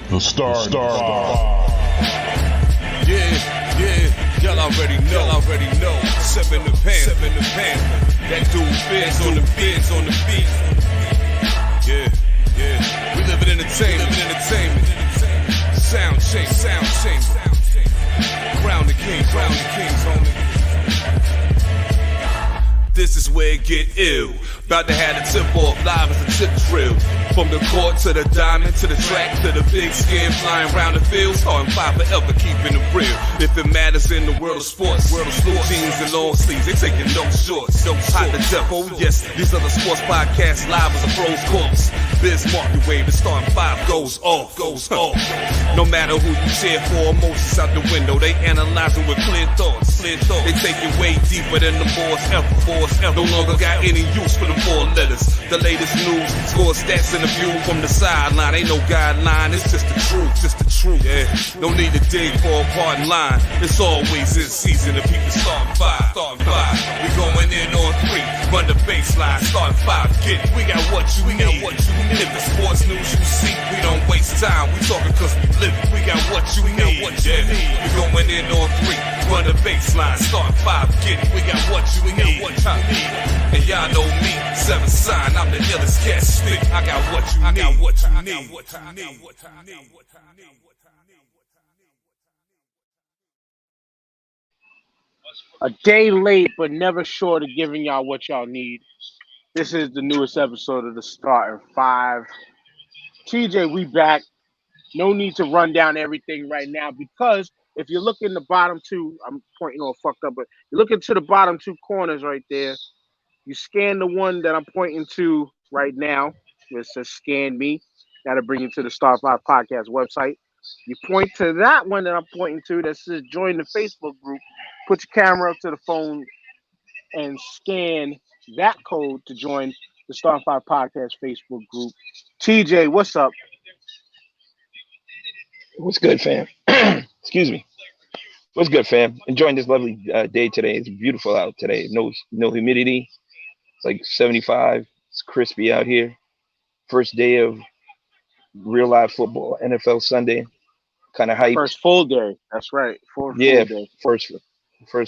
The Star. Yeah, y'all already know. Seven the pan. That dude Fizz on the beat. Yeah. We live in entertainment. Sound change. Crown the kings, homie. This is where it get ill. About to have the tip off live as a tip drill. From the court to the diamond, to the track, to the big skin flying around the field. Starting five forever, keeping it real. If it matters in the world of sports, blue jeans and long sleeves, they taking no shorts. Hot to death, oh yes. These other sports podcasts live as a pro's corpse. Biz market wave, the starting five goes off. No matter who you cheer for, emotions out the window. They analyzing with clear thoughts. They take it way deeper than the boys ever. No longer got any use for the four letters. The latest news, score stats and the view from the sideline. Ain't no guideline, it's just the truth. Yeah, no need to dig for a parting line. It's always in season if people starting five. We going in on three, run the baseline, starting five. Get it, we got what you need. If the sports news you see, we don't waste time. We talking cause we live it. We got what you need. We going in on three, run the baseline, starting five. Get it, we got what you need. And y'all know me, seven sign, I'm the illest cat stick. I got what you need. A day late, but never short of giving y'all what y'all need. This is the newest episode of the Starting Five. TJ, we back. No need to run down everything right now because if you look in the bottom two, I'm pointing all fucked up, but you look into the bottom two corners right there. You scan the one that I'm pointing to right now, where it says scan me. That'll bring you to the Star 5 podcast website. You point to that one that I'm pointing to that says join the Facebook group. Put your camera up to the phone and scan that code to join the Star 5 podcast Facebook group. TJ, what's up? What's good, fam? Excuse me. What's good, fam? Enjoying this lovely day today. It's beautiful out today. No humidity. It's like 75. It's crispy out here. First day of real live football, NFL Sunday. Kind of hyped. First full day. That's right. Full day. First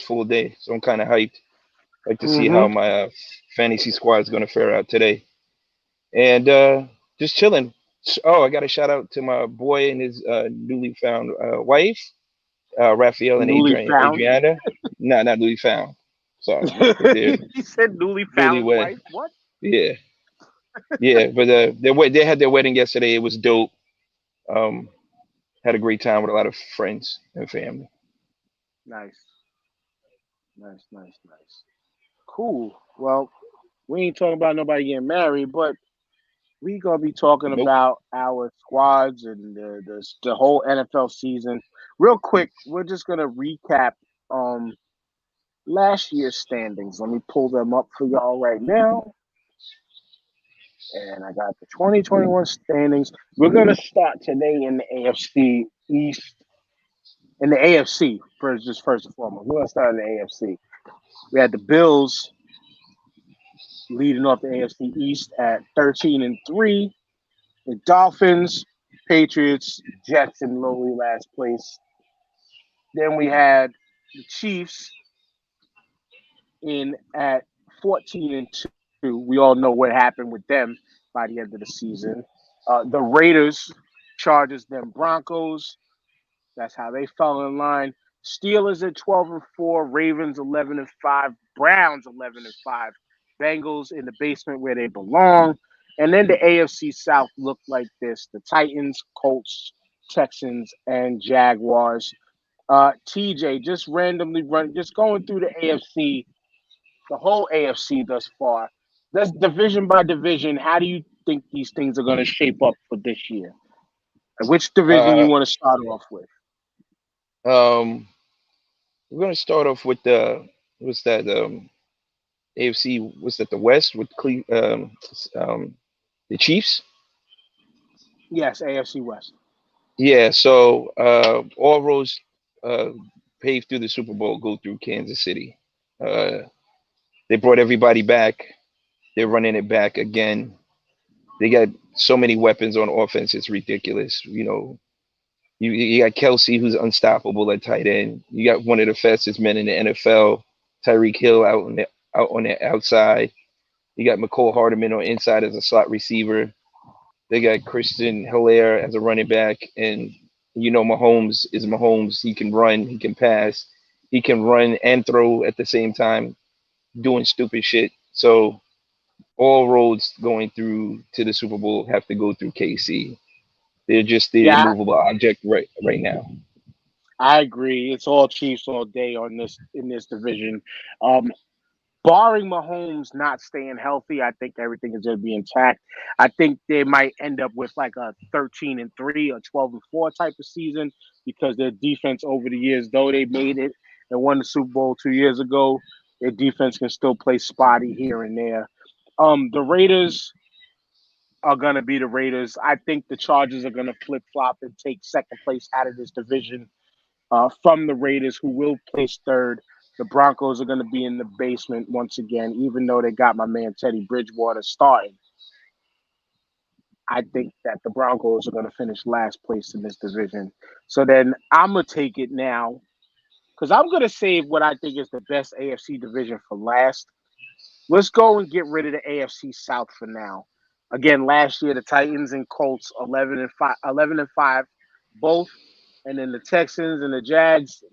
full day. So I'm kind of hyped. Like to see how my fantasy squad is going to fare out today. And just chilling. Oh, I got a shout out to my boy and his newly found wife, Raphael and Adriana. No, not newly found. Sorry. He said newly found wife. What? Yeah. But they had their wedding yesterday. It was dope. Had a great time with a lot of friends and family. Nice. Cool. Well, we ain't talking about nobody getting married, but we gonna be talking about our squads and the whole NFL season. Real quick, we're just gonna recap last year's standings. Let me pull them up for y'all right now. And I got the 2021 standings. We're gonna start today in the AFC East. In the AFC, first and foremost. We're gonna start in the AFC. We had the Bills leading off the AFC East at 13-3. The Dolphins, Patriots, Jets in lowly last place. Then we had the Chiefs in at 14-2. We all know what happened with them by the end of the season. The Raiders, Chargers, then Broncos. That's how they fell in line. Steelers at 12-4, Ravens 11-5, Browns 11-5, Bengals in the basement where they belong. And then the AFC South looked like this: the Titans, Colts, Texans, and Jaguars. TJ, just randomly just going through the AFC, the whole AFC thus far. That's division by division. How do you think these things are going to shape up for this year? And which division you want to start off with? We're going to start off with the AFC. What's that? The West with the Chiefs. Yes, AFC West. Yeah. So all roads paved through the Super Bowl go through Kansas City. They brought everybody back. They're running it back again. They got so many weapons on offense. It's ridiculous. You know, You got Kelsey, who's unstoppable at tight end. You got one of the fastest men in the NFL, Tyreek Hill, out on the outside. You got McCole Hardeman on inside as a slot receiver. They got Christian Hilaire as a running back, and Mahomes is Mahomes. He can run, he can pass, he can run and throw at the same time, doing stupid shit. So all roads going through to the Super Bowl have to go through KC. They're just the Yeah, immovable object right now. I agree. It's all Chiefs all day on this in this division. Um, Barring Mahomes not staying healthy, I think everything is going to be intact. I think they might end up with like a 13-3 or 12-4 type of season because their defense over the years, though they made it and won the Super Bowl 2 years ago, their defense can still play spotty here and there. The Raiders are going to be the Raiders. I think the Chargers are going to flip flop and take second place out of this division from the Raiders, who will place third. The Broncos are going to be in the basement once again, even though they got my man Teddy Bridgewater starting. I think that the Broncos are going to finish last place in this division. So then I'm going to take it now because I'm going to save what I think is the best AFC division for last. Let's go and get rid of the AFC South for now. Again, last year the Titans and Colts 11-5, both, and then the Texans and the Jags,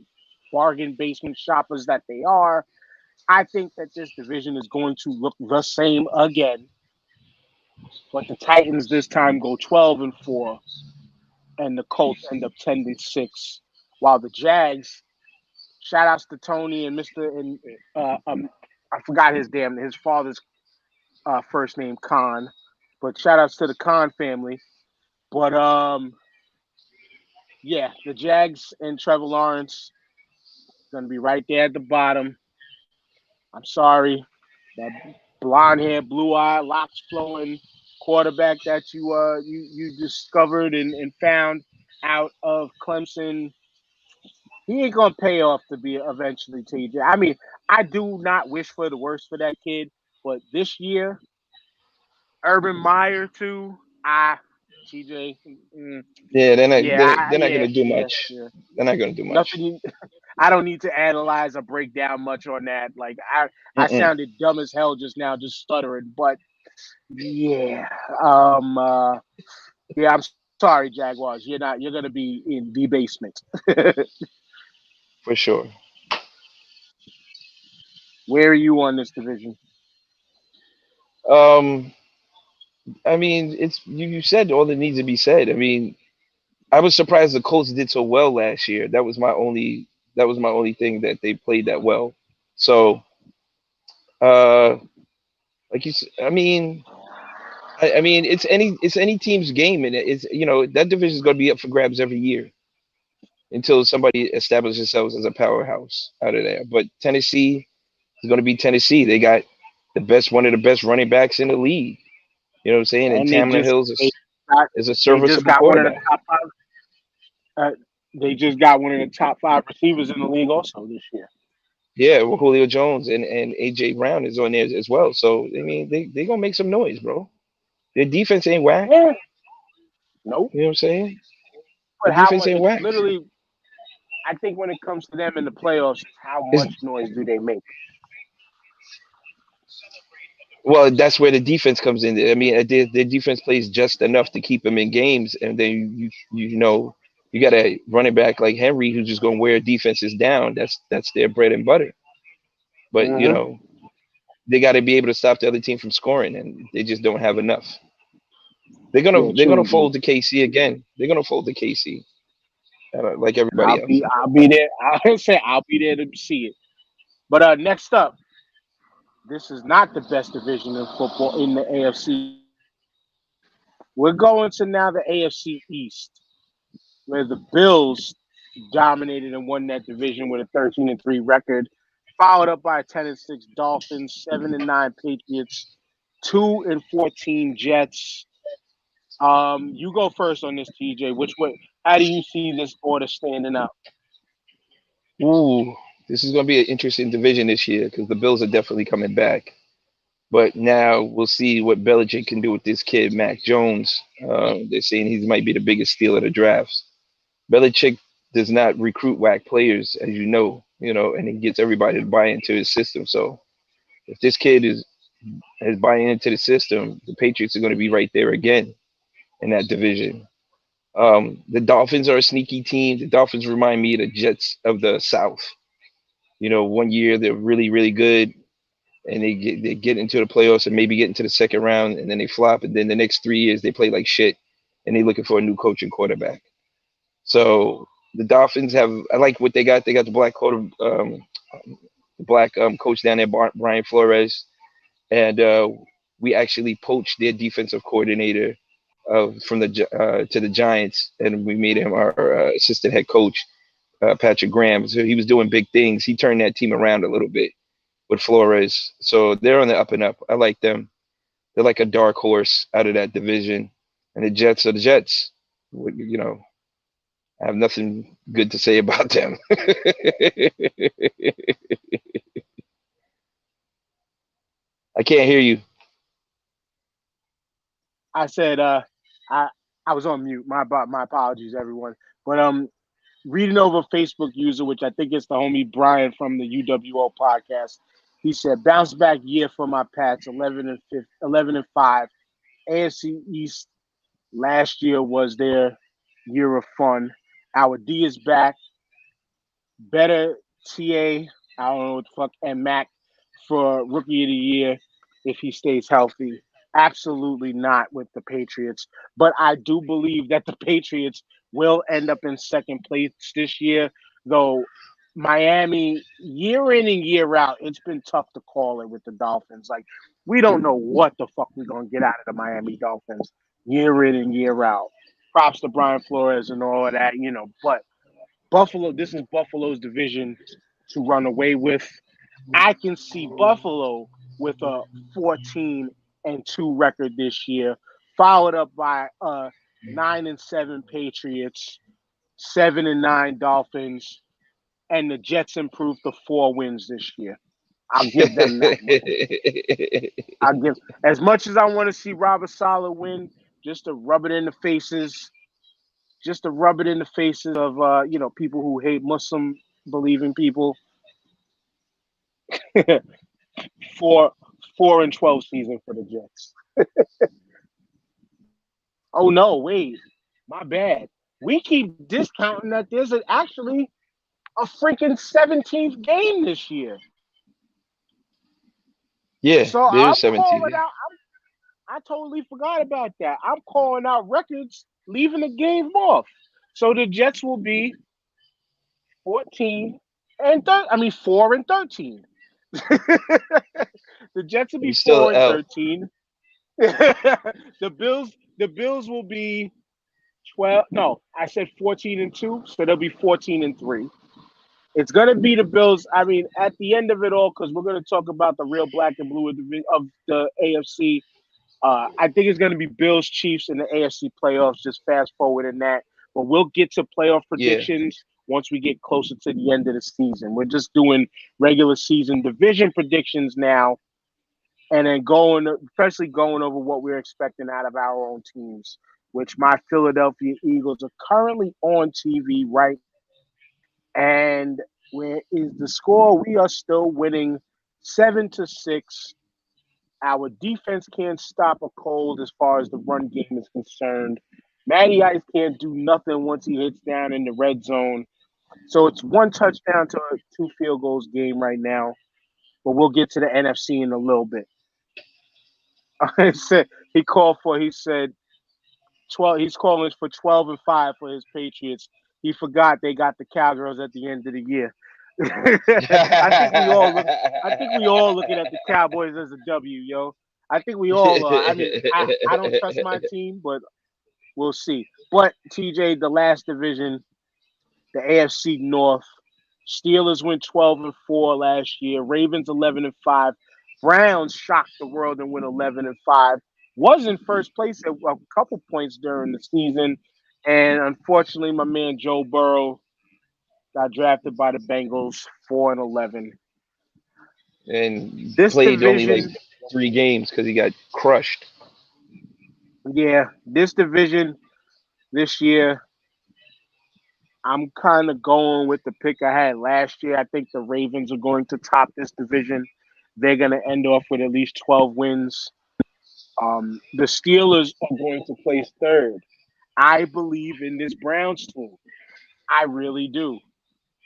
bargain basement shoppers that they are. I think that this division is going to look the same again, but the Titans this time go 12-4, and the Colts end up 10-6, while the Jags. Shout outs to Tony and Mr. and I forgot his father's first name Khan, but shout outs to the Khan family. But yeah, the Jags and Trevor Lawrence gonna be right there at the bottom. I'm sorry, that blonde hair, blue eye, locks flowing quarterback that you discovered and found out of Clemson. He ain't gonna pay off to be eventually TJ. I mean, I do not wish for the worst for that kid, but this year, Urban Meyer too. TJ. Yeah, they're not Yeah, gonna do yeah, much. yeah. They're not gonna do much. Nothing. I don't need to analyze or break down much on that. Like I Mm-mm. sounded dumb as hell just now, just stuttering. But yeah, um, uh, yeah. I'm sorry, Jaguars. You're not. You're gonna be in the basement. For sure. Where are you on this division? Um, I mean, you said all that needs to be said. I mean, I was surprised the Colts did so well last year. That was my only thing that they played that well. So, uh, I mean, I mean, it's any team's game, and it's that division is going to be up for grabs every year until somebody establishes themselves as a powerhouse out of there. But Tennessee is going to be Tennessee. They got one of the best running backs in the league. You know what I'm saying? And And Tamlin Hills is a they just serviceable got one of the quarterback. top five. They just got one of the top five receivers in the league also this year. Yeah, well, Julio Jones and AJ Brown is on there as well. So I mean, they gonna make some noise, bro. Their defense ain't whack. Yeah. Nope. You know what I'm saying? The But how defense much? ain't whack. Literally, I think when it comes to them in the playoffs, how It's, much noise do they make? well, that's where the defense comes in. I mean, their defense plays just enough to keep them in games, and then you got a running back like Henry who's just gonna wear defenses down. That's their bread and butter. But Mm-hmm. they got to be able to stop the other team from scoring, and they just don't have enough. They're Yeah, gonna they're true gonna indeed. fold to KC again. They're gonna fold to KC, like And everybody else. I'll be there. I'll say I'll be there to see it. But next up, this is not the best division in football in the AFC. We're going to now the AFC East, where the Bills dominated and won that division with a 13-3 record, followed up by 10-6 Dolphins, 7-9 Patriots, 2-14 Jets. You go first on this, TJ. Which way? How do you see this order standing up? Ooh, this is gonna be an interesting division this year because the Bills are definitely coming back. But now we'll see what Belichick can do with this kid, Mac Jones. They're saying he might be the biggest steal of the drafts. Belichick does not recruit whack players, as and he gets everybody to buy into his system. So if this kid is buying into the system, the Patriots are going to be right there again in that division. The Dolphins are a sneaky team. The Dolphins remind me of the Jets of the South. One year they're really, really good, and they get into the playoffs and maybe get into the second round, and then they flop. And then the next 3 years they play like shit, and they're looking for a new coach and quarterback. So the Dolphins I like what they got. They got the black coach down there, Brian Flores, and we actually poached their defensive coordinator to the Giants, and we made him our assistant head coach, Patrick Graham. So he was doing big things. He turned that team around a little bit with Flores. So they're on the up and up. I like them. They're like a dark horse out of that division. And the Jets are the Jets. I have nothing good to say about them. I can't hear you. I said I was on mute. My apologies, everyone. But reading over Facebook user, which I think is the homie Brian from the UWO podcast, he said bounce back year for my Pats, 11-5. AFC East last year was their year of fun. Our D is back. Better TA, I don't know what the fuck, and Mac for Rookie of the Year if he stays healthy. Absolutely not with the Patriots. But I do believe that the Patriots will end up in second place this year, though Miami, year in and year out, it's been tough to call it with the Dolphins. Like, we don't know what the fuck we're going to get out of the Miami Dolphins year in and year out. Props to Brian Flores and all of that, but Buffalo, this is Buffalo's division to run away with. I can see Buffalo with a 14-2 record this year, followed up by 9-7 Patriots, 7-9 Dolphins, and the Jets improved to 4 wins this year. I'll give them that. I'll give, as much as I want to see Robert Saleh win, just to rub it in the faces. Just to rub it in the faces of people who hate Muslim believing people. 4-12 season for the Jets. Oh no, wait, my bad. We keep discounting that there's actually a freaking 17th game this year. Yeah, so there's 17. I totally forgot about that. I'm calling out records, leaving the game off. So the Jets will be 4-13. The Jets will be 4-13. The Bills will be 12. No, I said 14-2, so they'll be 14-3. It's gonna be the Bills. I mean, at the end of it all, because we're gonna talk about the real black and blue of the AFC. I think it's gonna be Bills Chiefs in the AFC playoffs. Just fast forward in that, but we'll get to playoff predictions once we get closer to the end of the season. We're just doing regular season division predictions now, and then especially going over what we're expecting out of our own teams, which my Philadelphia Eagles are currently on TV right. And where is the score? We are still winning 7-6. Our defense can't stop a cold as far as the run game is concerned. Matty Ice can't do nothing once he hits down in the red zone. So it's 1 touchdown to a 2 field goals game right now. But we'll get to the NFC in a little bit. He said 12. He's calling for 12-5 for his Patriots. He forgot they got the Cowgirls at the end of the year. I think we all looking at the Cowboys as a W, yo. I think we all are. I mean, I don't trust my team, but we'll see. But TJ, the last division, the AFC North, Steelers went 12-4 last year. Ravens 11-5. Browns shocked the world and went 11-5. Was in first place at a couple points during the season, and unfortunately, my man Joe Burrow got drafted by the Bengals 4-11. And this played division, only like 3 games because he got crushed. Yeah, this division this year, I'm kind of going with the pick I had last year. I think the Ravens are going to top this division. They're going to end off with at least 12 wins. The Steelers are going to place third. I believe in this Browns team. I really do.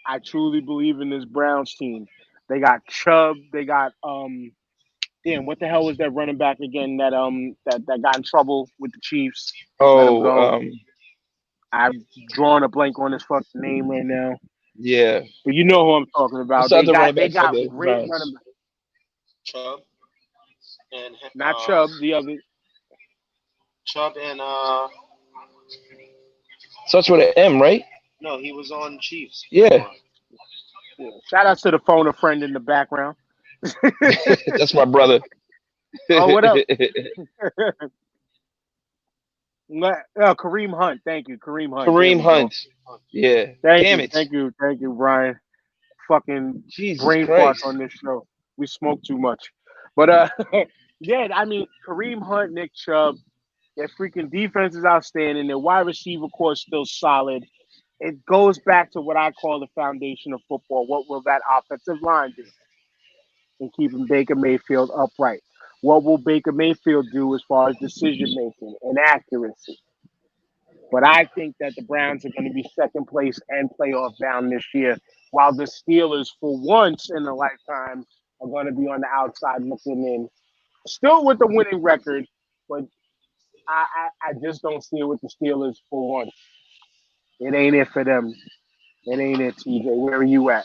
I truly believe in this Browns team. They got Chubb. They got damn, what the hell was that running back again that got in trouble with the Chiefs? Let him Oh, go. I'm drawing a blank on his fucking name right now. yeah. But you know who I'm talking What's about. the They other running got back for the great running Browns? back. Chubb and Not Chubb, the other. Chubb and Starts with an M, right? no, he was on Chiefs Yeah. before. Yeah. Shout out to the phone a friend in the background. That's my brother. Oh, what up? Kareem Hunt. Thank you, Kareem Hunt. There Kareem we go. Hunt. Yeah. Damn it. Thank you, Brian. Fucking Jesus brain Christ. farts on this show. We smoke too much. But yeah, I mean Kareem Hunt, Nick Chubb, their freaking defense is outstanding. Their wide receiver core is still solid. It goes back to what I call the foundation of football. What will that offensive line do in keeping Baker Mayfield upright? What will Baker Mayfield do as far as decision making and accuracy? But I think that the Browns are going to be second place and playoff bound this year, while the Steelers, for once in a lifetime, are going to be on the outside looking in. Still with the winning record, but I just don't see it with the Steelers for once. It ain't it for them. It ain't it, TJ. Where are you at?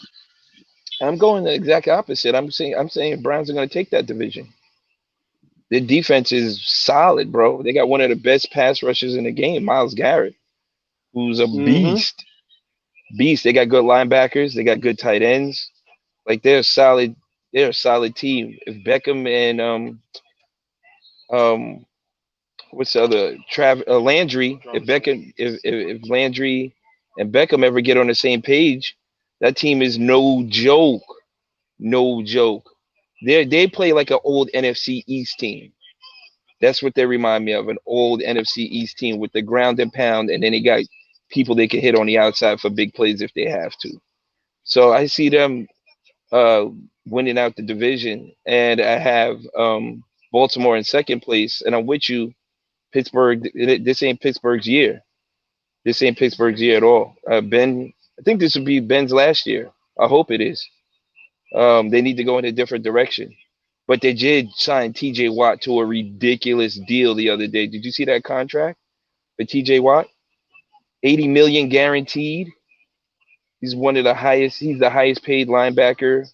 I'm going the exact opposite. I'm saying Browns are going to take that division. Their defense is solid, bro. They got one of the best pass rushers in the game, Myles Garrett, who's a Mm-hmm. beast. They got good linebackers. They got good tight ends. Like they're solid. They're a solid team. If Beckham and um what's the other Landry, if Landry and Beckham ever get on the same page, that team is no joke. No joke. They play like an old NFC East team. That's what they remind me of, an old NFC East team with the ground and pound, and then they got people they can hit on the outside for big plays if they have to. So I see them uh, winning out the division, and I have Baltimore in second place, and I'm with you, Pittsburgh. This ain't Pittsburgh's year. This ain't Pittsburgh's year at all. Ben, I think this would be Ben's last year. I hope it is. They need to go in a different direction. But they did sign TJ Watt to a ridiculous deal the other day. Did you see that contract for TJ Watt? 80 million guaranteed. He's the highest paid linebacker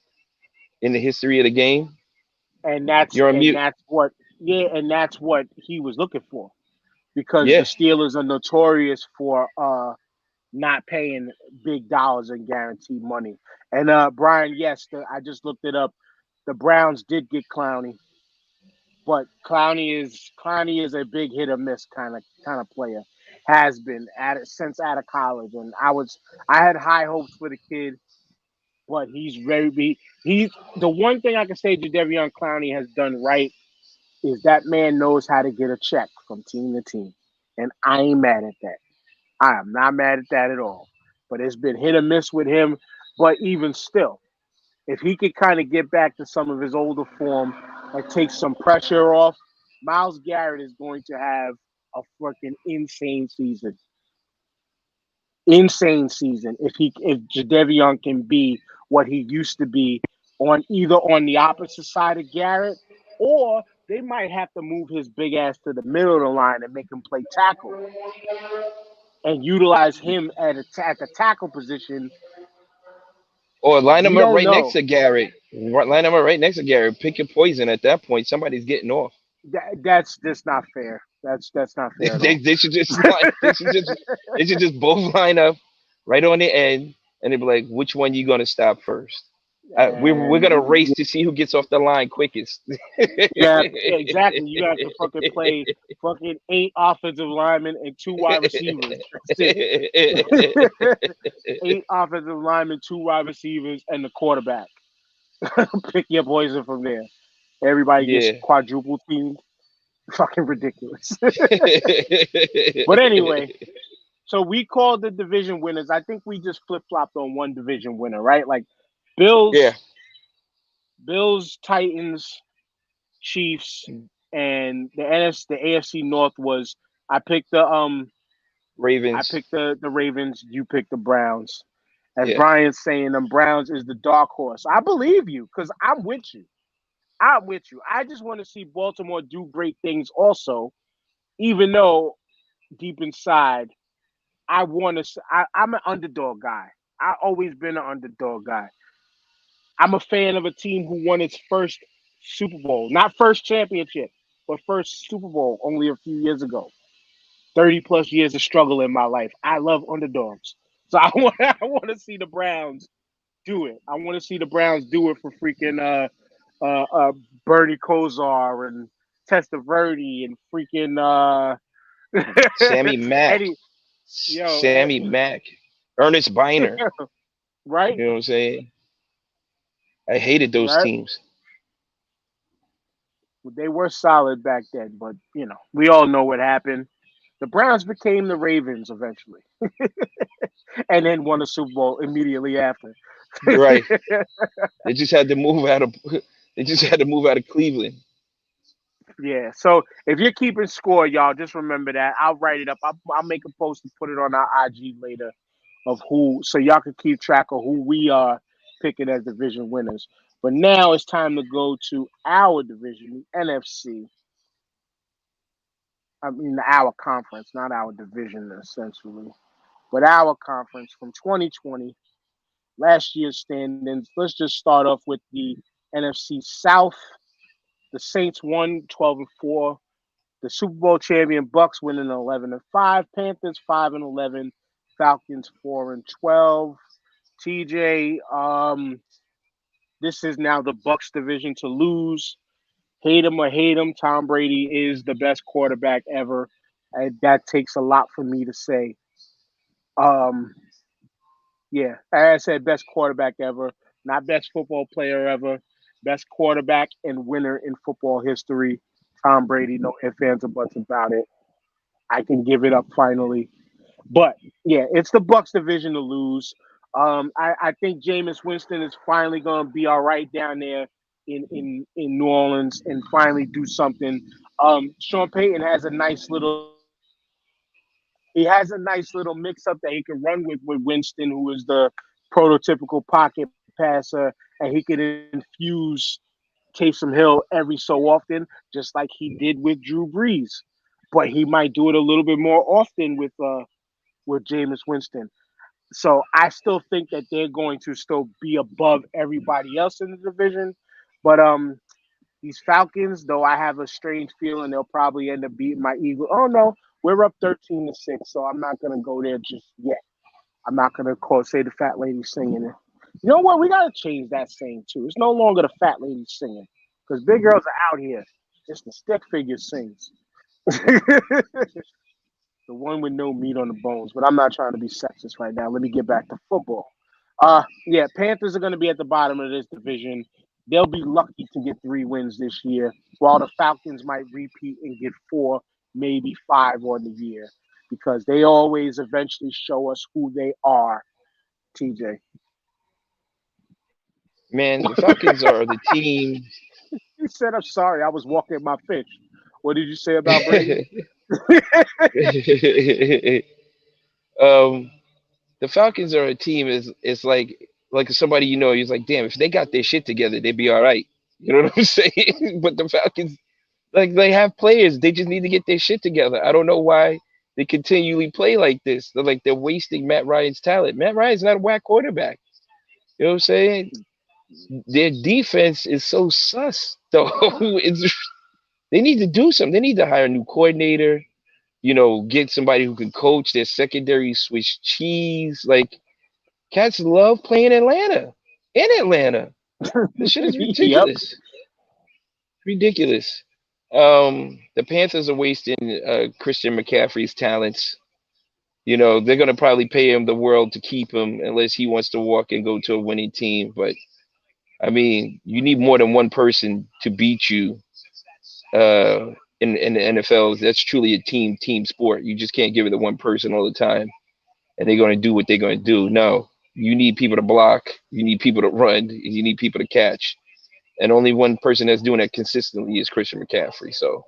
in the history of the game. And You're on mute. that's what he was looking for, because the Yeah. Steelers are notorious for not paying big dollars in guaranteed money. And Brian, yes, I just looked it up. The Browns did get Clowney, but Clowney is a big hit or miss kind of player. Has been since out of college, and I had high hopes for the kid, but he's the one thing I can say Jadeveon Clowney has done right is that man knows how to get a check from team to team, and I ain't mad at that. I am not mad at that at all. But it's been hit or miss with him. But even still, if he could kind of get back to some of his older form and take some pressure off, Myles Garrett is going to have a freaking insane season. Insane season if Jadeveon can be what he used to be on the opposite side of Garrett, or they might have to move his big ass to the middle of the line and make him play tackle and utilize him at the tackle position. Or line We him up don't right next know. to Garrett. Line him up right next to Garrett. Pick your poison at that point. Somebody's getting off. That's just not fair. That's not fair at all. They should just they should just both line up right on the end, and they'd be like, which one you gonna stop first? We're And gonna race to see who gets off the line quickest. yeah, exactly. You have to fucking play fucking 8 offensive linemen and 2 wide receivers. That's it. 8 offensive linemen, 2 wide receivers, and the quarterback. Pick your poison from there. Everybody gets Yeah. quadruple teamed. Fucking ridiculous. But anyway, So we called the division winners. I think we just flip flopped on one division winner, right? Like Bills, Yeah. Titans, Chiefs, and the AFC North was I picked Ravens. the Ravens, you picked the Browns. As Yeah. Brian's saying, them Browns is the dark horse. I believe you because I'm with you. I'm with you. I just want to see Baltimore do great things also, even though deep inside, I want to. I'm an underdog guy. I've always been an underdog guy. I'm a fan of a team who won its first Super Bowl, not first championship, but first Super Bowl only a few years ago. 30 plus years of struggle in my life. I love underdogs. So I want to see the Browns do it. I want to see the Browns do it for freaking Bernie Kosar and Testaverde and freaking Sammy Mack. Eddie. Yo, Sammy Mack. Ernest Biner. right, You know what I'm saying? I hated those right. teams. They were solid back then, but we all know what happened. The Browns became the Ravens eventually, and then won a Super Bowl immediately after. Right. They just had to move out of they just had to move out of Cleveland. Yeah. So if you're keeping score, y'all, just remember that. I'll write it up. I'll make a post and put it on our IG later of who, so y'all can keep track of who we are picking as division winners. But now it's time to go to our division, the NFC. I mean, our conference, not our division, essentially, but our conference from 2020, last year's standings. Let's just start off with the NFC South. The Saints won 12-4. The Super Bowl champion Bucks winning 11-5. Panthers 5-11. Falcons 4-12. TJ, this is now the Bucks division to lose. Hate him or hate him, Tom Brady is the best quarterback ever. And that takes a lot for me to say. Um, yeah, as I said, best quarterback ever, not best football player ever, best quarterback and winner in football history. Tom Brady, no ifs, ands, or buts about it. I can give it up finally. But yeah, it's the Bucks division to lose. I think Jameis Winston is finally going to be all right down there in New Orleans and finally do something. Sean Payton has a nice little mix up that he can run with Winston, who is the prototypical pocket passer, and he can infuse Taysom Hill every so often, just like he did with Drew Brees. But he might do it a little bit more often with Jameis Winston. So I still think that they're going to still be above everybody else in the division. But these Falcons, though, I have a strange feeling they'll probably end up beating my Eagles. Oh no, we're up 13-6, so I'm not gonna go there just yet. I'm not gonna say the fat lady singing it. You know what? We gotta change that saying too. It's no longer the fat lady singing because big girls are out here. It's the stick figure sings. The one with no meat on the bones. But I'm not trying to be sexist right now. Let me get back to football. Yeah, Panthers are going to be at the bottom of this division. They'll be lucky to get 3 wins this year, while the Falcons might repeat and get 4, maybe 5 on the year, because they always eventually show us who they are. TJ. Man, the Falcons are the team. He said, "I'm sorry, I was walking my fish." What did you say about Brady? The Falcons are a team is like somebody he's like, damn, if they got their shit together, they'd be all right. You know what I'm saying? But the Falcons, like, they have players, they just need to get their shit together. I don't know why they continually play like this. They're wasting Matt Ryan's talent. Matt Ryan's not a whack quarterback. You know what I'm saying? Their defense is so sus, though. They need to do something. They need to hire a new coordinator. Get somebody who can coach their secondary, Swiss cheese. Like, cats love playing Atlanta. In Atlanta. This shit is Yep. ridiculous. Ridiculous. The Panthers are wasting Christian McCaffrey's talents. They're going to probably pay him the world to keep him unless he wants to walk and go to a winning team. But, I mean, you need more than one person to beat you in the NFL. That's truly a team sport. You just can't give it to one person all the time. and they're going to do what they're going to do. No, you need people to block, you need people to run, and you need people to catch. And only one person that's doing that consistently is Christian McCaffrey. So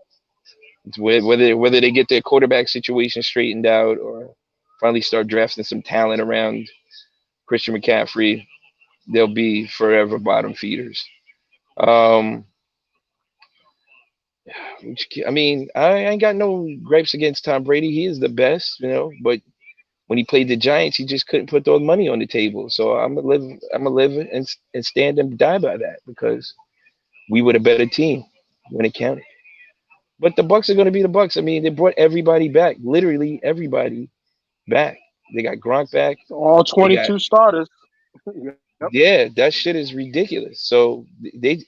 it's whether they get their quarterback situation straightened out or finally start drafting some talent around Christian McCaffrey, they'll be forever bottom feeders. I mean, I ain't got no gripes against Tom Brady. He is the best, but when he played the Giants, he just couldn't put those money on the table. So I'm gonna live and stand and die by that because we were the better team when it counted. But the Bucks are gonna be the Bucks. I mean, they brought everybody back, literally everybody back. They got Gronk back. All They got 22 starters. Yep. Yeah, that shit is ridiculous. So they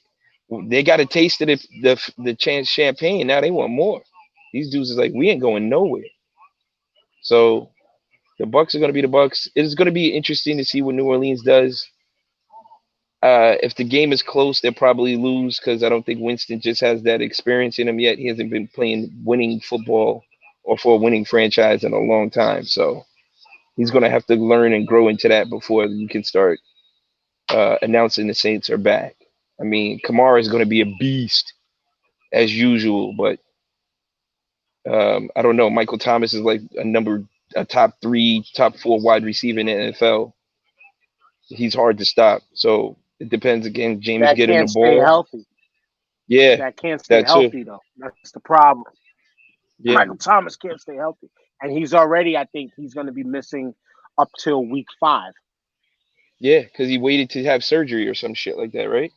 got a taste of the chance champagne. Now they want more. These dudes is like, we ain't going nowhere. So the Bucks are going to be the Bucks. It's going to be interesting to see what New Orleans does. If the game is close, they'll probably lose because I don't think Winston just has that experience in him yet. He hasn't been playing winning football or for a winning franchise in a long time. So he's going to have to learn and grow into that before you can start announcing the Saints are back. I mean, Kamara is going to be a beast as usual, but I don't know. Michael Thomas is like a top 3, top 4 wide receiver in the NFL. He's hard to stop. So it depends again. James That getting the can't stay ball. healthy. Yeah, That can't stay that too. healthy though. That's the problem. Yeah, Michael Thomas can't stay healthy, and he's already. I think he's going to be missing up till week 5. yeah, because he waited to have surgery or some shit like that, right?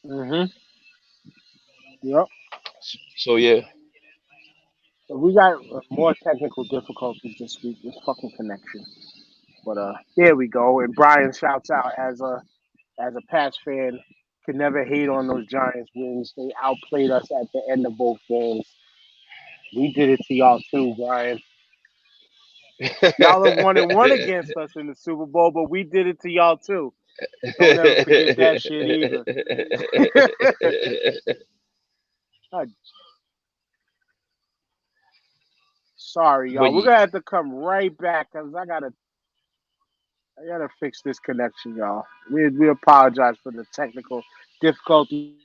Mm-hmm. Yep. So yeah, We got more technical difficulties this week. This fucking connection. But there we go. And Brian shouts out as a Pats fan, could never hate on those Giants wins. They outplayed us at the end of both games. We did it to y'all too, Brian. Y'all have won and won against us in the Super Bowl, but we did it to y'all too. Don't ever forget that shit either. Sorry, y'all. But We're gonna have to come right back because I gotta fix this connection, y'all. We apologize for the technical difficulty.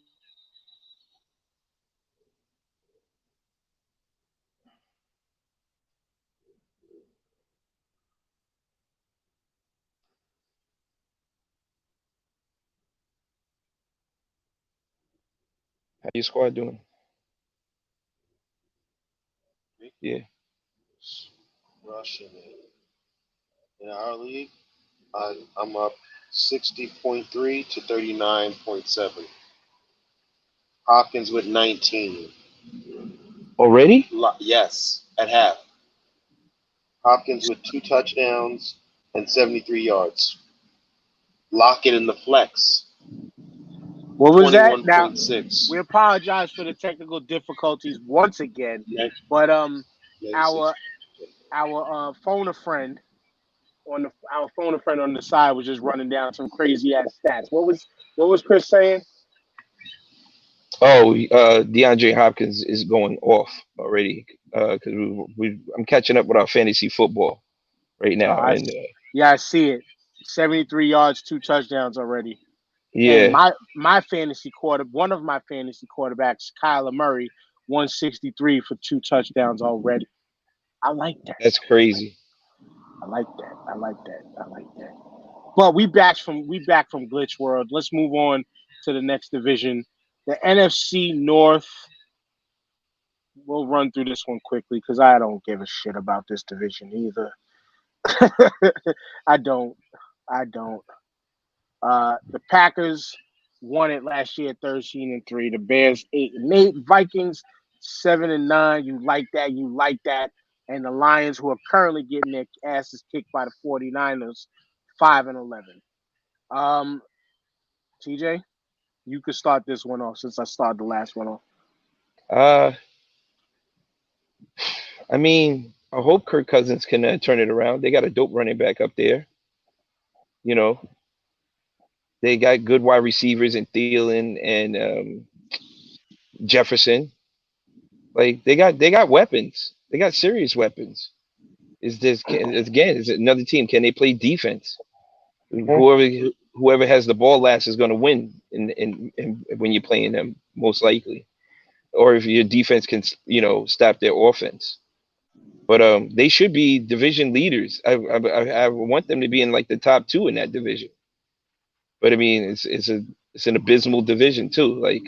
how your squad doing? Yeah. Rushing it. In our league, I'm up 60.3 to 39.7. Hopkins with 19. Already? Yes, at half. Hopkins with 2 touchdowns and 73 yards. Lockett in the flex. What was that? Now 21.6. we apologize for the technical difficulties once again, but our phone a friend on the side was just running down some crazy ass stats. What was Chris saying? Oh, DeAndre Hopkins is going off already because I'm catching up with our fantasy football right now, and I see it. 73 yards, 2 touchdowns already. yeah, And one of my fantasy quarterbacks, Kyler Murray, 163 for 2 touchdowns already. I like that. that's crazy. I like that. But we back from Glitch World. Let's move on to the next division, the NFC North. We'll run through this one quickly because I don't give a shit about this division either. I don't. The Packers won it last year, 13-3. The Bears 8-8. Vikings 7-9. You like that. And the Lions, who are currently getting their asses kicked by the 49ers, 5-11. TJ, you could start this one off since I started the last one off. I mean, I hope Kirk Cousins can turn it around. They got a dope running back up there. They got good wide receivers in Thielen and Jefferson. Like they got weapons. They got serious weapons. Is this again? Is it another team? Can they play defense? Mhm. Whoever has the ball last is going to win in when you're playing them, most likely. Or if your defense can, stop their offense. But they should be division leaders. I want them to be in like the top two in that division. But I mean, it's an abysmal division too. Like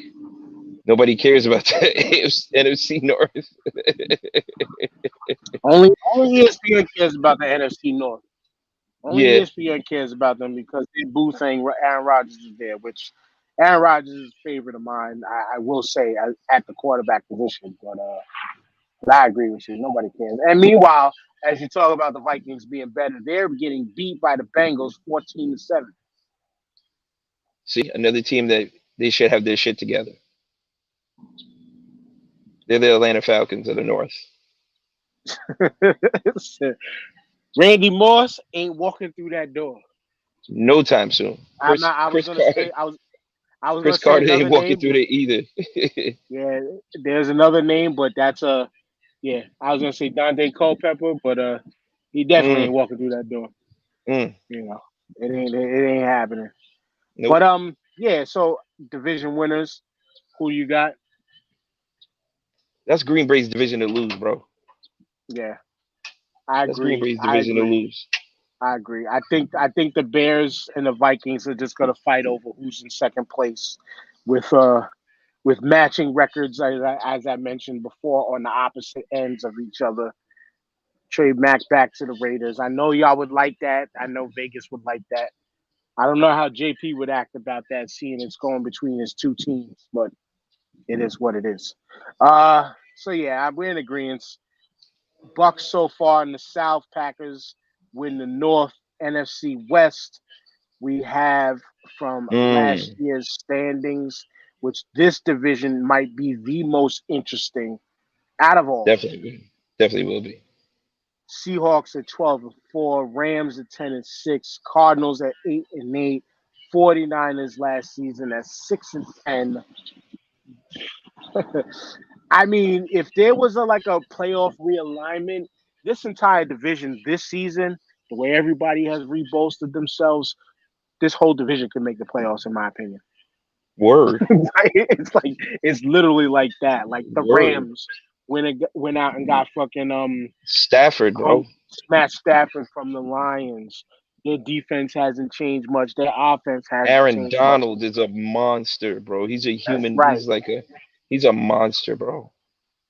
nobody cares about the NFC North. Only ESPN cares about the NFC North. Only Yeah. ESPN cares about them because they boo saying Aaron Rodgers is there, which Aaron Rodgers is a favorite of mine. I will say at the quarterback position, but I agree with you. Nobody cares. And meanwhile, as you talk about the Vikings being better, they're getting beat by the Bengals 14-7. See, another team that they should have their shit together. They're the Atlanta Falcons of the North. Randy Moss ain't walking through that door. No time soon. I'm not. I was Chris gonna Carter. say. I was gonna Chris say Carter another ain't walking name. through there either. Yeah, there's another name, but that's a. Yeah, I was gonna say Dante Culpepper, but he definitely ain't mm, walking through that door. mm. You know, it ain't happening. Nope. But yeah. So division winners, who you got? That's Green Bay's division to lose, bro. Yeah, I That's Green agree. Bay's I division to agree. lose. I agree. I think the Bears and the Vikings are just gonna fight over who's in second place, with matching records as I mentioned before on the opposite ends of each other. Trade Mac back to the Raiders. I know y'all would like that. I know Vegas would like that. I don't know how JP would act about that, seeing it's going between his two teams, but it is what it is. So yeah, we're in agreement. Bucks so far in the South, Packers win the North, NFC West. We have from last Mm, year's standings, which this division might be the most interesting out of all. definitely will be. Seahawks at 12-4, Rams at 10-6, Cardinals at 8-8, 49ers last season at 6-10. I mean, if there was a playoff realignment, this entire division this season, the way everybody has rebolstered themselves, this whole division could make the playoffs, in my opinion. Word, It's literally like that. Like the word. Rams went out and got fucking Stafford, bro. Matt Stafford from the Lions. Their defense hasn't changed much. Their offense hasn't Aaron changed much. Donald is a monster, bro. He's a That's human. right. He's a monster, bro.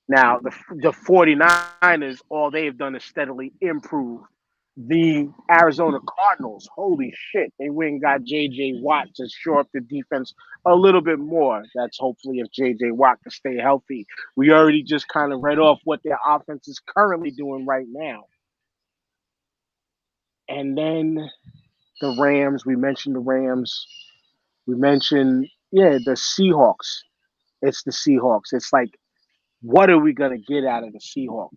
Now the 49ers, all they've done is steadily improve. The Arizona Cardinals, holy shit, they went and got J.J. Watt to shore up the defense a little bit more. That's hopefully if J.J. Watt can stay healthy. We already just kind of read off what their offense is currently doing right now. And then the Rams, we mentioned the Rams. We mentioned, the Seahawks. It's the Seahawks. It's like, what are we going to get out of the Seahawks?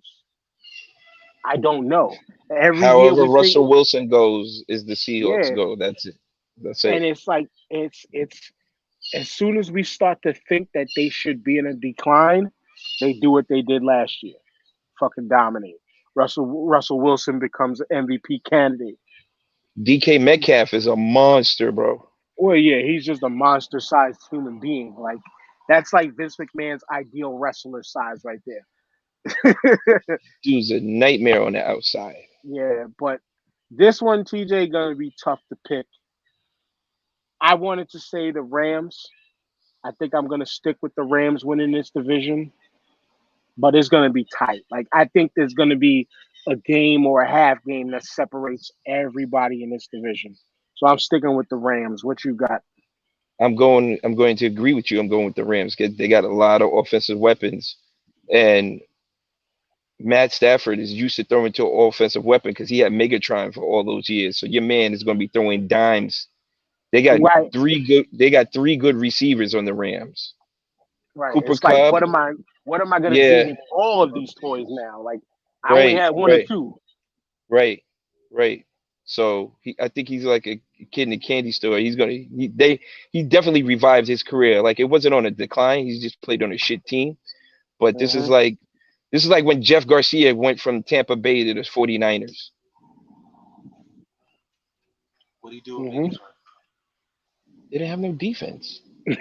I don't know. Every year However we think, Russell Wilson goes, is the Seahawks yeah, go. That's it. That's and it. it's like it's as soon as we start to think that they should be in a decline, they do what they did last year, fucking dominate. Russell Wilson becomes an MVP candidate. DK Metcalf is a monster, bro. Well, yeah, he's just a monster-sized human being. Like that's like Vince McMahon's ideal wrestler size right there. Dude's a nightmare on the outside. Yeah, but this one, TJ, gonna be tough to pick. I wanted to say the Rams. I think I'm gonna stick with the Rams winning this division, but it's gonna be tight. Like I think there's gonna be a game or a half game that separates everybody in this division. So I'm sticking with the Rams. What you got? I'm going to agree with you. I'm going with the Rams. They got a lot of offensive weapons, and Matt Stafford is used to throwing to an offensive weapon because he had Megatron for all those years. So your man is going to be throwing dimes. They got Right, three good receivers on the Rams. right. Cooper It's like Cup, what am I gonna do yeah, with all of these toys now? Like I only right, had one or right, two. right, right. So I think he's like a kid in a candy store. He definitely revived his career. Like it wasn't on a decline. He's just played on a shit team. But Mm-hmm. This is like when Jeff Garcia went from Tampa Bay to the 49ers. What do you do with Megatron? They didn't have no defense. They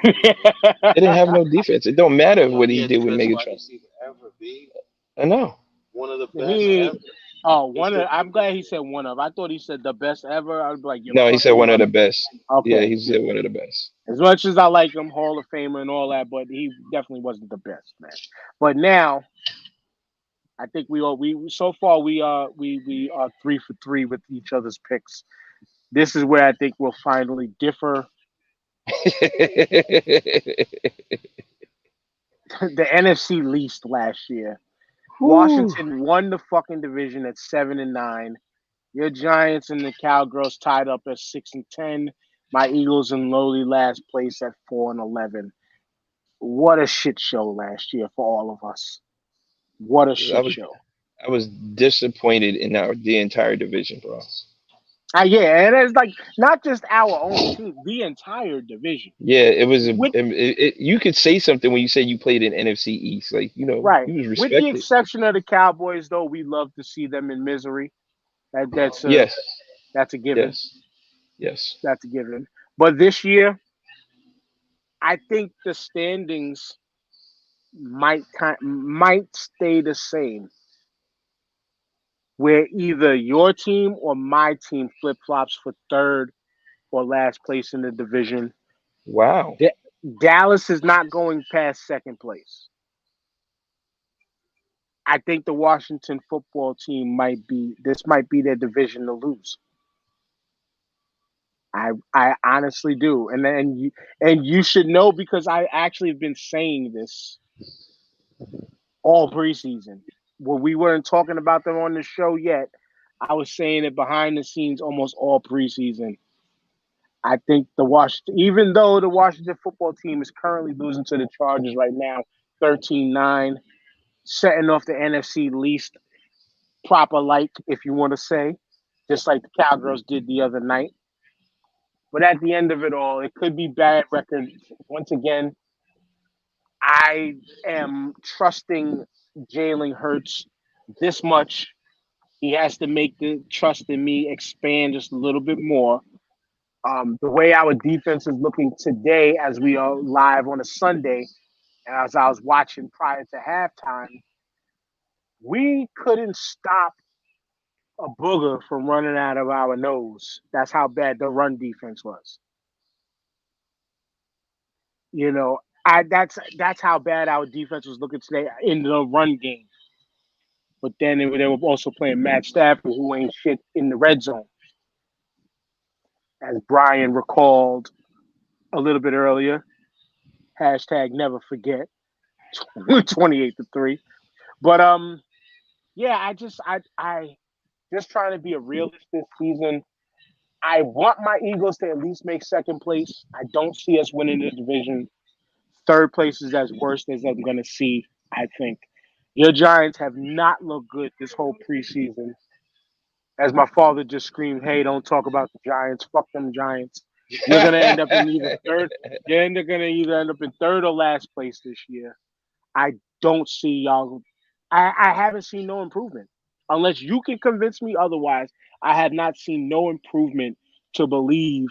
didn't have no defense. It don't matter what he did with Megatron. Ever be I know. one of the best ever. I'm glad he said one of. I thought he said the best ever. I'd be like, no, he said one of the best. Okay. Yeah, he said one of the best. As much as I like him, Hall of Famer and all that, but he definitely wasn't the best, man. But now, I think we are 3 for 3 with each other's picks. This is where I think we'll finally differ. The NFC least last year. Washington won the fucking division at 7-9. Your Giants and the Cowgirls tied up at 6-10. My Eagles in lowly last place at 4-11. What a shit show last year for all of us. What a shit show. I was disappointed in the entire division, bro. Yeah, and it's like not just our own team, the entire division. Yeah, it was. You could say something when you say you played in NFC East, like right. He was respected. With the exception of the Cowboys, though, we love to see them in misery. That's a given. Yes, that's a given. But this year, I think the standings might stay the same, where either your team or my team flip-flops for third or last place in the division. Wow. Dallas is not going past second place. I think the Washington football team might be their division to lose. I honestly do. And you should know, because I actually have been saying this all preseason. Well, we weren't talking about them on the show yet. I was saying it behind the scenes almost all preseason. I think even though the Washington football team is currently losing to the Chargers right now, 13-9, setting off the NFC least proper like, if you want to say, just like the Cowgirls did the other night. But at the end of it all, it could be bad record. Once again, I am trusting Jalen Hurts this much. He has to make the trust in me expand just a little bit more. The way our defense is looking today, as we are live on a Sunday, and as I was watching prior to halftime, we couldn't stop a booger from running out of our nose. That's how bad the run defense was. That's how bad our defense was looking today in the run game. But then they were also playing Matt Stafford, who ain't shit in the red zone. As Brian recalled a little bit earlier, #never forget, 28-3. But I just trying to be a realist this season. I want my Eagles to at least make second place. I don't see us winning the division. Third place is as worst as I'm going to see, I think. Your Giants have not looked good this whole preseason. As my father just screamed, "Hey, don't talk about the Giants. Fuck them Giants." You're going to end up in either third. They're going to either end up in third or last place this year. I don't see y'all. I haven't seen no improvement. Unless you can convince me otherwise, I have not seen no improvement to believe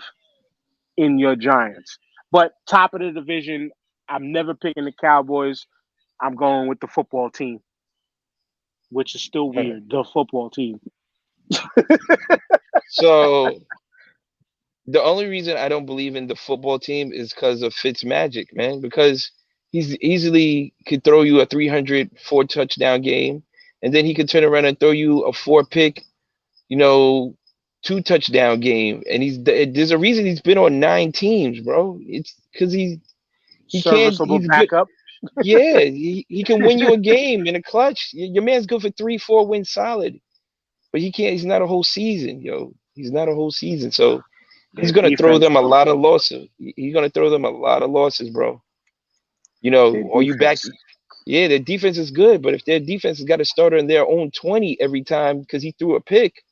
in your Giants. But top of the division, I'm never picking the Cowboys. I'm going with the football team, which is still weird. The football team. So the only reason I don't believe in the football team is because of Fitz magic, man. Because he's easily could throw you a 304 touchdown game, and then he could turn around and throw you a 4-pick, 2 touchdown game. And there's a reason he's been on 9 teams, bro. It's because he serviceable can't. Backup. Yeah, he can win you a game in a clutch. Your man's good for 3-4 wins solid, but he can't. He's not a whole season, yo. He's not a whole season, so he's gonna throw them a lot of losses. He's gonna throw them a lot of losses, bro. Or you back. Yeah, their defense is good, but if their defense has got a starter in their own 20 every time because he threw a pick.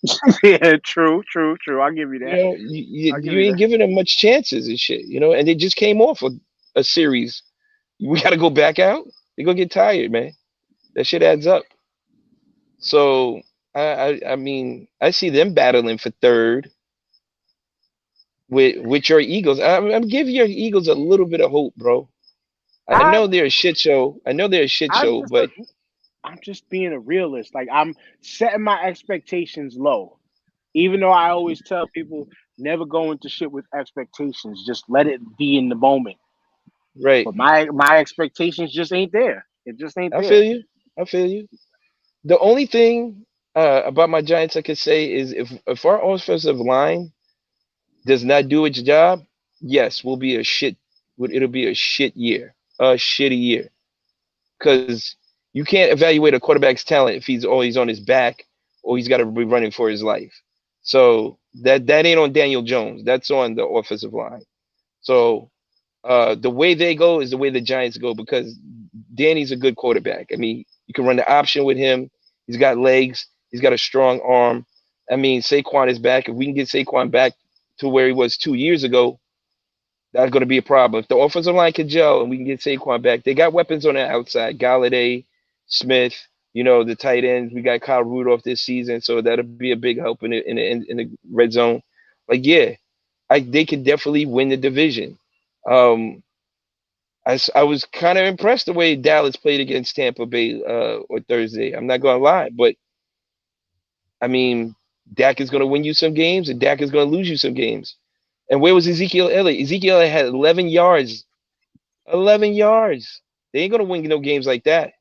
Yeah, true. I'll give you that. You ain't giving them much chances and shit, and they just came off a series. We got to go back out. They're going to get tired, man. That shit adds up. So I mean, I see them battling for third with your Eagles. I'm giving your Eagles a little bit of hope, bro. I I know they're a shit show. I know they're a shit I'm show, just a, but I'm just being a realist. Like I'm setting my expectations low. Even though I always tell people never go into shit with expectations, just let it be in the moment. right. But my expectations just ain't there. It just ain't I there. feel you. I feel you. The only thing about my Giants I could say is if our offensive line does not do its job, yes, we'll be a shit. It'll be a shit year, a shitty year, because you can't evaluate a quarterback's talent if he's always on his back or he's got to be running for his life. So that ain't on Daniel Jones. That's on the offensive line. So the way they go is the way the Giants go because Danny's a good quarterback. I mean, you can run the option with him. He's got legs. He's got a strong arm. I mean, Saquon is back. If we can get Saquon back to where he was 2 years ago, that's going to be a problem. If the offensive line can gel and we can get Saquon back, they got weapons on the outside. Galladay, Smith, the tight ends. We got Kyle Rudolph this season, so that'll be a big help in the red zone. Like, yeah, they could definitely win the division. Um, I was kind of impressed the way Dallas played against Tampa Bay on Thursday. I'm not gonna lie, but I mean, Dak is gonna win you some games, and Dak is gonna lose you some games. And where was Ezekiel Elliott? Ezekiel Elliott had 11 yards. 11 yards. They ain't gonna win no games like that.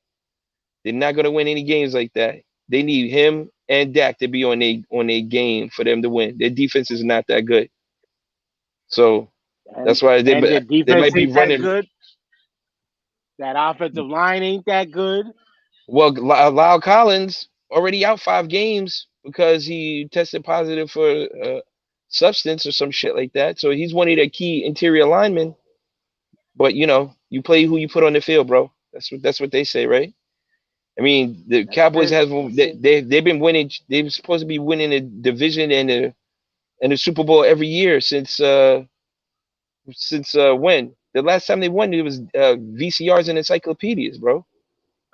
They're not gonna win any games like that. They need him and Dak to be on a game for them to win. Their defense is not that good, so And that's why and their they defense might be ain't that running. good. That offensive line ain't that good. Well, Lyle Collins already out 5 games because he tested positive for substance or some shit like that. So he's one of the key interior linemen. But you play who you put on the field, bro. That's what they say, right? I mean, the That's Cowboys it. have That's it. they've been winning. They're supposed to be winning the division and the Super Bowl every year since when? The last time they won it was VCRs and encyclopedias, bro.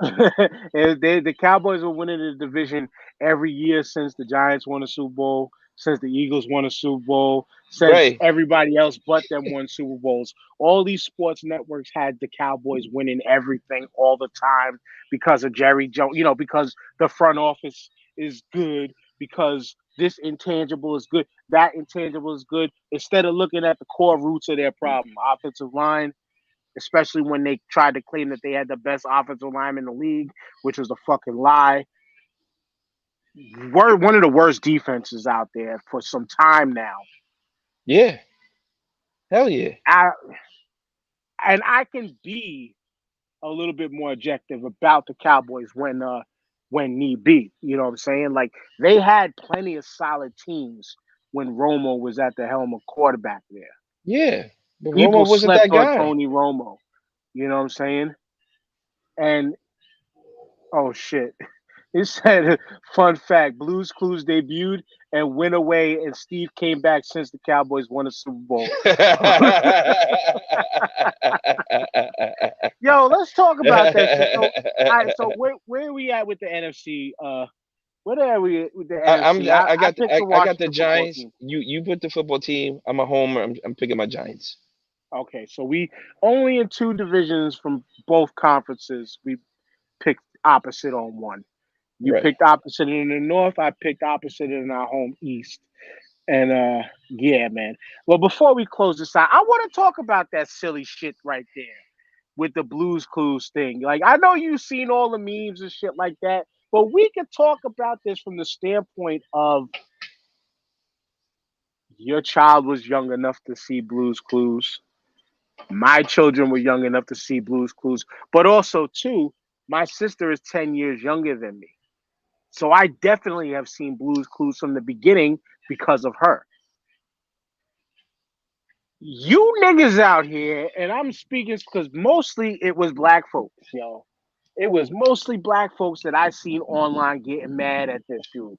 The Cowboys were winning the division every year since the Giants won a Super Bowl, since the Eagles won a Super Bowl, since Right. everybody else but them won Super Bowls. All these sports networks had the Cowboys winning everything all the time because of Jerry Jones, because the front office is good, because this intangible is good, that intangible is good, instead of looking at the core roots of their problem, offensive line, especially when they tried to claim that they had the best offensive line in the league, which was a fucking lie. We're one of the worst defenses out there for some time now. Yeah. Hell yeah. And I can be a little bit more objective about the Cowboys when need be. You know what I'm saying? Like they had plenty of solid teams when Romo was at the helm of quarterback there. Yeah. But People Romo wasn't that slept on guy. Tony Romo. You know what I'm saying? And oh shit. He said, fun fact, Blues Clues debuted and went away, and Steve came back since the Cowboys won a Super Bowl. Yo, let's talk about that shit. So, all right, so where are we at with the NFC? Where are we with the NFC? I picked the I got the Washington football Giants. team. You put the football team. I'm a homer. I'm picking my Giants. Okay, so we only in two divisions from both conferences. We picked opposite on one. You Right. picked opposite in the North. I picked opposite in our home East. And yeah, man. Well, before we close this out, I want to talk about that silly shit right there with the Blues Clues thing. Like, I know you've seen all the memes and shit like that, but we could talk about this from the standpoint of your child was young enough to see Blues Clues. My children were young enough to see Blues Clues, but also too, my sister is 10 years younger than me. So I definitely have seen Blues Clues from the beginning because of her. You niggas out here, and I'm speaking because mostly it was black folks, yo. It was mostly black folks that I seen online getting mad at this dude.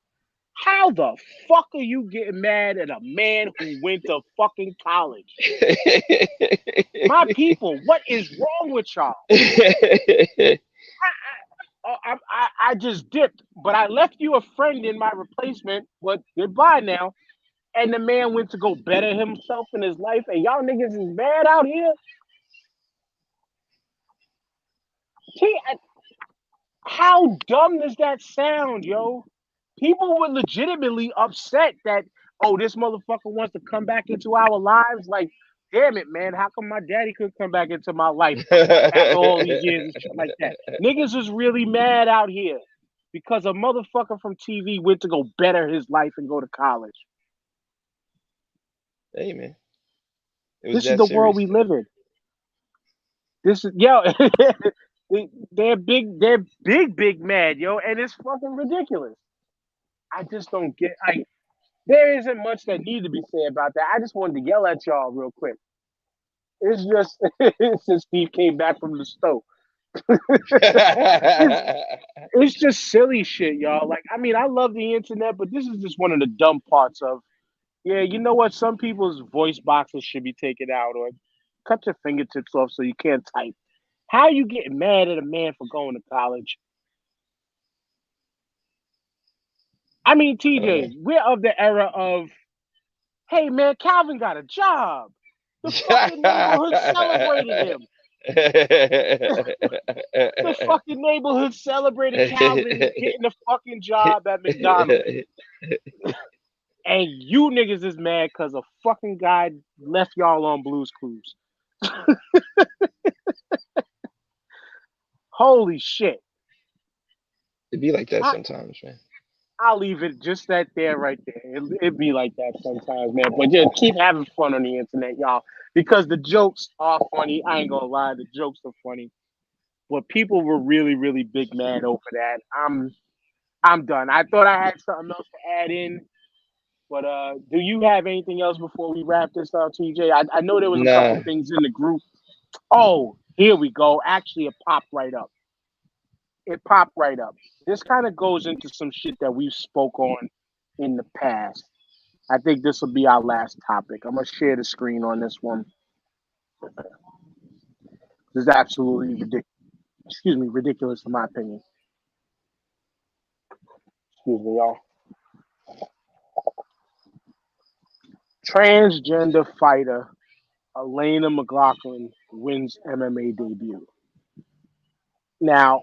How the fuck are you getting mad at a man who went to fucking college? My people, what is wrong with y'all? I just dipped, but I left you a friend in my replacement. But goodbye now. And the man went to go better himself in his life, and y'all niggas is mad out here. How dumb does that sound, yo? People were legitimately upset that, oh, this motherfucker wants to come back into our lives. Like, damn it, man. How come my daddy couldn't come back into my life after all these years and shit like that? Niggas is really mad out here because a motherfucker from TV went to go better his life and go to college. Hey, man. This is the world we live in. This is, yo, they're big mad, yo, and it's fucking ridiculous. I just don't get. There isn't much that need to be said about that. I just wanted to yell at y'all real quick. It's just since Steve came back from the stove. It's just silly shit, y'all. Like, I mean, I love the internet, but this is just one of the dumb parts of. Yeah, you know what? Some people's voice boxes should be taken out, or cut your fingertips off so you can't type. How you getting mad at a man for going to college? I mean, TJ, we're of the era of, hey man, Calvin got a job. The fucking neighborhood celebrated him. The fucking neighborhood celebrated Calvin getting a fucking job at McDonald's. And you niggas is mad because a fucking guy left y'all on Blue's Clues. Holy shit. It'd be like that sometimes, man. I'll leave it just that there right there. It be like that sometimes, man. But yeah, keep having fun on the internet, y'all. Because the jokes are funny. I ain't gonna lie, the jokes are funny. But people were really, really big mad over that. I'm done. I thought I had something else to add in. But do you have anything else before we wrap this up, TJ? I know there was a couple things in the group. Oh, here we go. Actually, it popped right up. This kind of goes into some shit that we've spoke on in the past. I think this will be our last topic. I'm going to share the screen on this one. This is absolutely ridiculous in my opinion. Excuse me, y'all. Transgender fighter Elena Mclaughlin wins MMA debut. Now,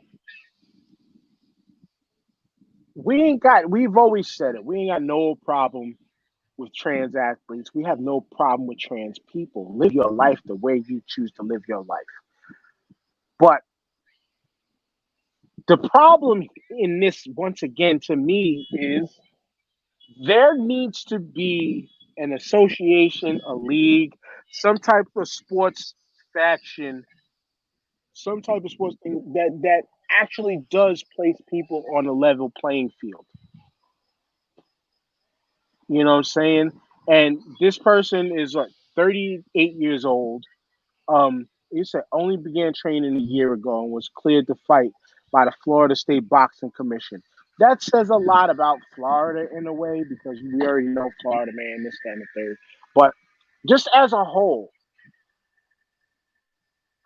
we've always said it. We ain't got no problem with trans athletes. We have no problem with trans people. Live your life the way you choose to live your life. But the problem in this, once again, to me, is there needs to be an association, a league, some type of sports faction, some type of sports thing that actually does place people on a level playing field. You know what I'm saying? And this person is like 38 years old. He said only began training a year ago and was cleared to fight by the Florida State Boxing Commission. That says a lot about Florida in a way because we already know Florida, man, this, that, and the third. But just as a whole,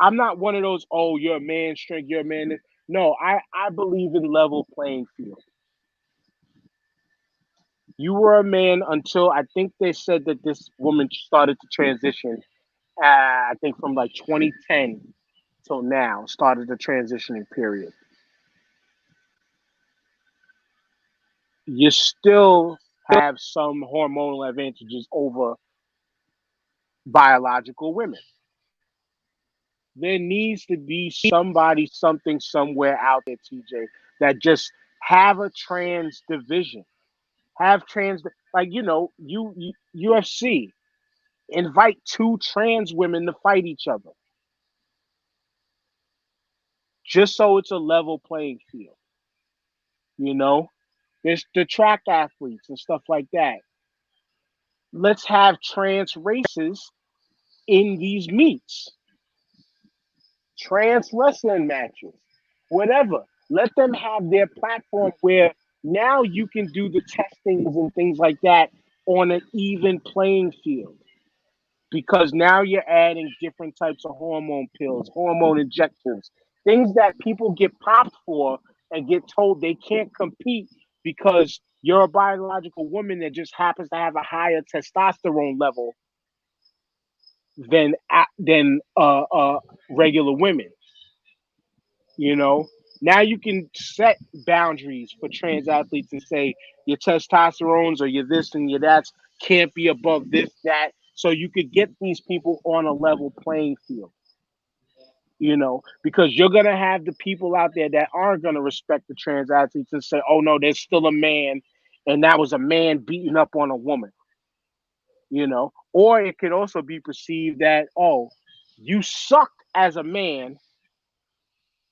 I'm not one of those, oh, you're a man strength, you're a man. No, I believe in level playing field. You were a man until I think they said that this woman started to transition. I think from like 2010 till now started the transitioning period. You still have some hormonal advantages over biological women. There needs to be somebody, something, somewhere out there, TJ, that just have a trans division. Have trans, like, you know, UFC, invite 2 trans women to fight each other. Just so it's a level playing field. You know? There's the track athletes and stuff like that. Let's have trans races in these meets. Trans wrestling matches. Whatever. Let them have their platform where now you can do the testings and things like that on an even playing field. Because now you're adding different types of hormone pills, hormone injections, things that people get popped for and get told they can't compete because you're a biological woman that just happens to have a higher testosterone level than regular women. You know, now you can set boundaries for trans athletes and say your testosterones or your this and your that can't be above this, that. So you could get these people on a level playing field, you know, because you're going to have the people out there that aren't going to respect the trans athletes and say, oh, no, there's still a man. And that was a man beating up on a woman, you know, or it could also be perceived that, oh, you sucked as a man.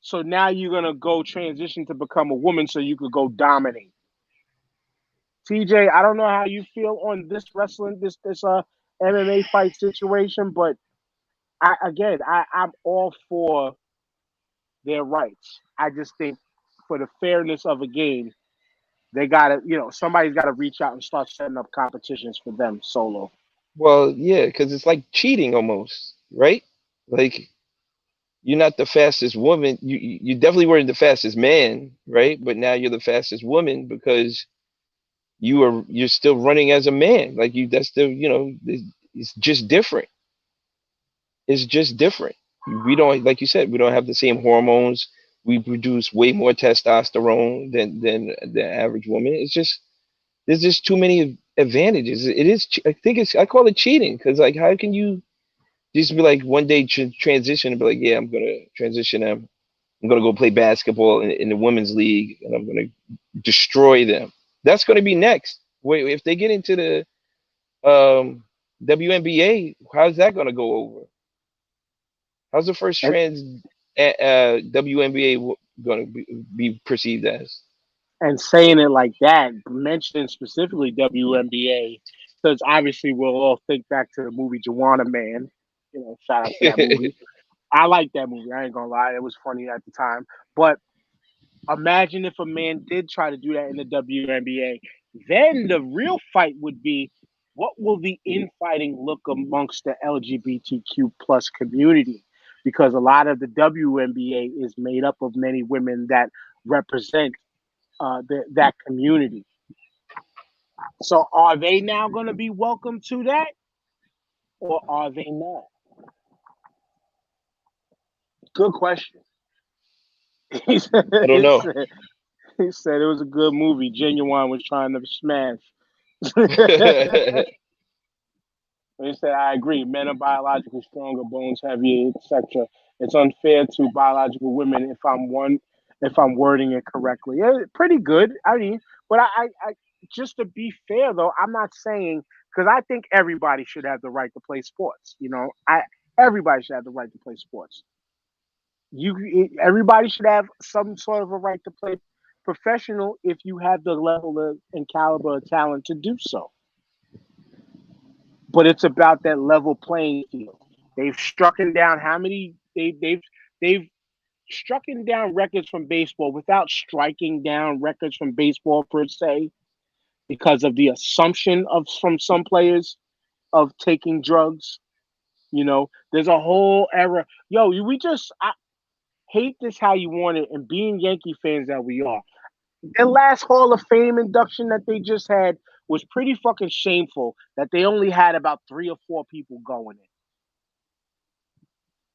So now you're going to go transition to become a woman so you could go dominate. TJ, I don't know how you feel on this wrestling, this MMA fight situation, but I'm all for their rights. I just think for the fairness of a game, they gotta, somebody's gotta reach out and start setting up competitions for them solo. Well, yeah, because it's like cheating almost, right? Like you're not the fastest woman. You definitely weren't the fastest man, right? But now you're the fastest woman because you're still running as a man. Like you, that's the it's just different. It's just different. We don't, like you said, we don't have the same hormones. We produce way more testosterone than the average woman. It's just there's just too many advantages. It is. I call it cheating because like how can you just be like one day transition and be like, yeah, I'm gonna transition. I'm gonna go play basketball in the women's league and I'm gonna destroy them. That's gonna be next. Wait, if they get into the WNBA, how's that gonna go over? How's the first And, trans WNBA going to be perceived as? and saying it like that, mentioning specifically WNBA, because obviously we'll all think back to the movie Juwanna Man. Shout out to that movie. I like that movie. I ain't gonna lie, it was funny at the time. But imagine if a man did try to do that in the WNBA. Then the real fight would be, what will the infighting look amongst the LGBTQ plus community? Because a lot of the WNBA is made up of many women that represent that community. So are they now going to be welcome to that, or are they not? Good question. he said, I don't he know. said he said it was a good movie. Genuine was trying to smash. He said, I agree. Men are biologically stronger, bones heavier, etc. It's unfair to biological women if I'm wording it correctly. Yeah, pretty good. I mean, but I just to be fair though, I'm not saying, because I think everybody should have the right to play sports. Everybody should have the right to play sports. Everybody should have some sort of a right to play professional if you have the level of and caliber of talent to do so. But it's about that level playing field. They've strucken down how many they've strucken down records from baseball without striking down records from baseball per se, because of the assumption of from some players of taking drugs. There's a whole era. I hate this how you want it, and being Yankee fans that we are. Their last Hall of Fame induction that they just had was pretty fucking shameful that they only had about 3 or 4 people going in.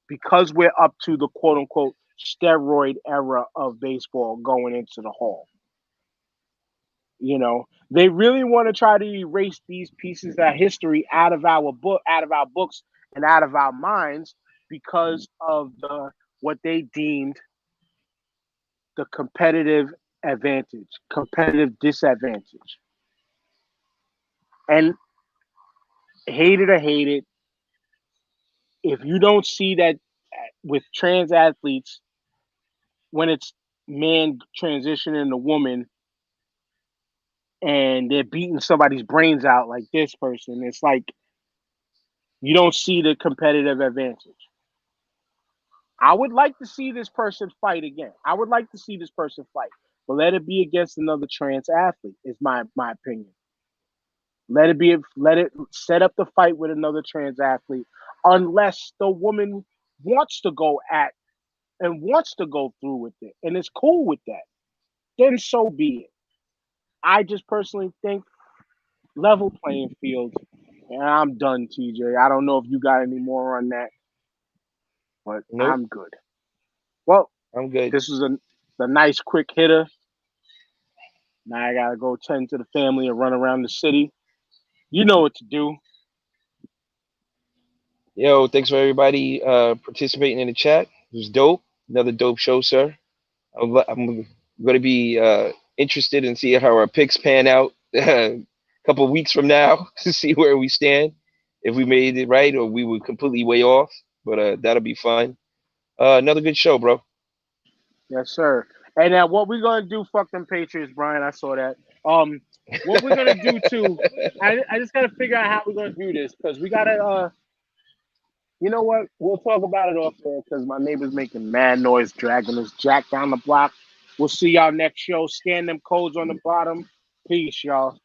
Because we're up to the quote unquote steroid era of baseball going into the hall. They really want to try to erase these pieces of history out of our books and out of our minds because of what they deemed the competitive disadvantage. And hate it or hate it, if you don't see that with trans athletes, when it's man transitioning to woman and they're beating somebody's brains out like this person, it's like you don't see the competitive advantage. I would like to see this person fight again. But let it be against another trans athlete, is my opinion. Let it set up the fight with another trans athlete, unless the woman wants to go at and wants to go through with it and is cool with that. then so be it. I just personally think level playing field. And I'm done, TJ. I don't know if you got any more on that, but Nope, I'm good. Well, I'm good. this was a nice quick hitter. Now I gotta go tend to the family and run around the city. You know what to do. Yo, thanks for everybody participating in the chat. It was dope. Another dope show, sir. I'm going to be interested in seeing how our picks pan out a couple of weeks from now to see where we stand, if we made it right or we were completely way off. But that'll be fun. Another good show, bro. Yes, sir. And now what we're gonna do, fuck them Patriots, Brian. I saw that. What we're gonna do too, I just gotta figure out how we're gonna do this because we gotta you know what? We'll talk about it off there because my neighbor's making mad noise dragging his jack down the block. We'll see y'all next show. Scan them codes on the bottom. Peace, y'all.